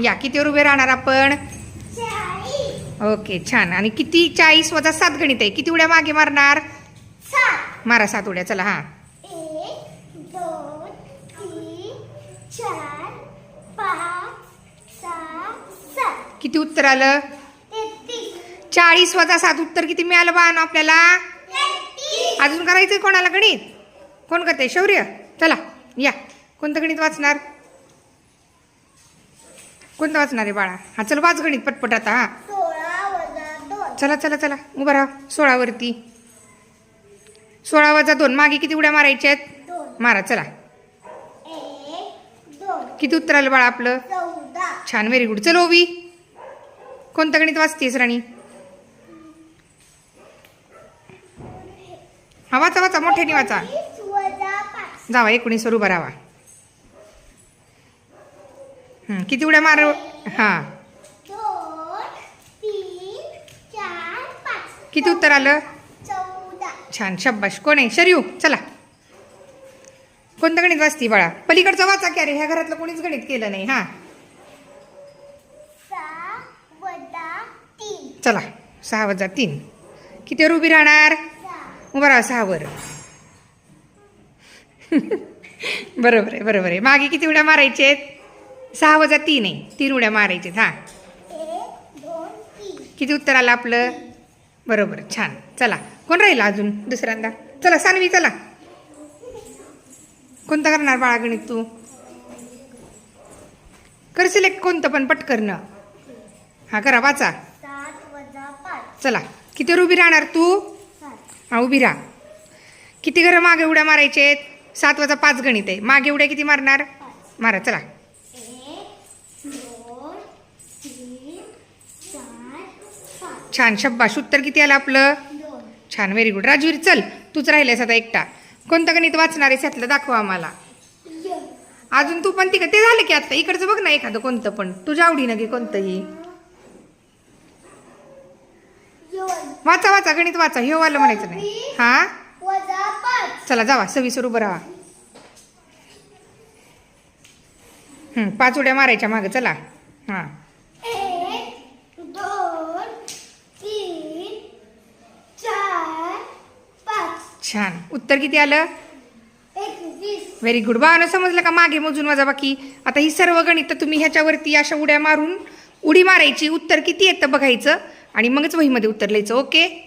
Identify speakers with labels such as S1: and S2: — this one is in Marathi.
S1: या कितीवर उभे राहणार आपण? ओके छान. आणि किती? 40 वजा 7 गणित आहे. किती उड्या मागे मारणार? मारा 7 उड्या. चला. हा
S2: 1 2 3 4 5 6 7.
S1: किती उत्तर आलं?
S2: 33.
S1: 40 वजा 7 उत्तर किती मिळालं बाळांनो आपल्याला?
S2: 33.
S1: अजून करायचंय कोणाला गणित? कोण करते? शौर्य. चला या. कोणतं गणित वाचणार? कोणतं वाचणार आहे बाळा? हा चल वाच गणित पटपट आता. हा
S2: 16 वजा 2.
S1: चला चला चला उभा राहा. 16 वरती 16 वजा 2 मागे किती उड्या मारायच्या आहेत?
S2: 2.
S1: मारा. चला.
S2: 1 2.
S1: किती उत्तर आलं बाळा आपलं?
S2: 14.
S1: छान व्हेरी गुड. चल ओवी कोणतं गणित वाचतेस राणी? हा वाचा वाचा मोठ्याने वाचा.
S2: 19 वजा 5.
S1: जावा 19 वर उभा राहा. किती उड्या मार? हा
S2: 2 3 4 5.
S1: किती उत्तर आलं?
S2: 14.
S1: छान शाबाश. कोण आहे? शर्यू. चला कोणतं गणित वाचती बाळा? पलीकडचं वाचा की. अरे ह्या घरातलं कोणीच गणित केलं नाही. हा
S2: 6 वजा 3.
S1: चला 6 वजा 3 कितीवर उभी राहणार?
S2: 6.
S1: उभा राहा 6 वर. बरोबर आहे बरोबर आहे. मागे किती उड्या मारायचे? 6 वजा 3 आहे. 3 उड्या मारायचे. हा
S2: 1 2 3.
S1: किती उत्तर आलं आपलं? बरोबर छान. चला कोण राहिला अजून दुसऱ्यांदा? चला सानवी चला. कोणतं करणार बाळा गणित तू? कर सिलेक्ट कोणतं पण पटकरनं. हा करा वाचा.
S2: 7 वजा 5.
S1: चला कितीवर उभी राहणार तू?
S2: 7.
S1: हा उभी राहा. किती घरं मागे उड्या मारायचे? 7 वजा 5 गणित आहे. मागे उड्या किती मारणार?
S2: 5.
S1: मारा. चला
S2: 1 2 3 4 5.
S1: छान शब्बाश. उत्तर किती आलं आपलं?
S2: 2.
S1: छान व्हेरी गुड. राजवीर चल तूच राहिलेस आता एकटा. कोणतं गणित वाचणार आहे त्यातलं दाखव आम्हाला. अजून तू पण तिकडे ते झालं की आता इकडचं बघ ना एखादं कोणतं पण तुझ्या आवडीनं घे कोणतंही. वाचा वाचा गणित वाचा. हे वाला म्हणायचं नाही. हा
S2: वजा 5.
S1: चला जावा 26 वर उभं राहा. 5 उड्या मारायच्या मागं. चला. हा
S2: 1 2 3 4 5.
S1: छान. उत्तर किती आलं?
S2: 21.
S1: Very good. बाळानं समजलं का? मागे मोजून वजा बाकी. आता ही सर्व गणित तुम्ही ह्याच्यावरती अशा उड्या मारून उडी मारायची. उत्तर किती येतं बघायचं आणि मगच वहीमध्ये उत्तर लिहायचं. ओके.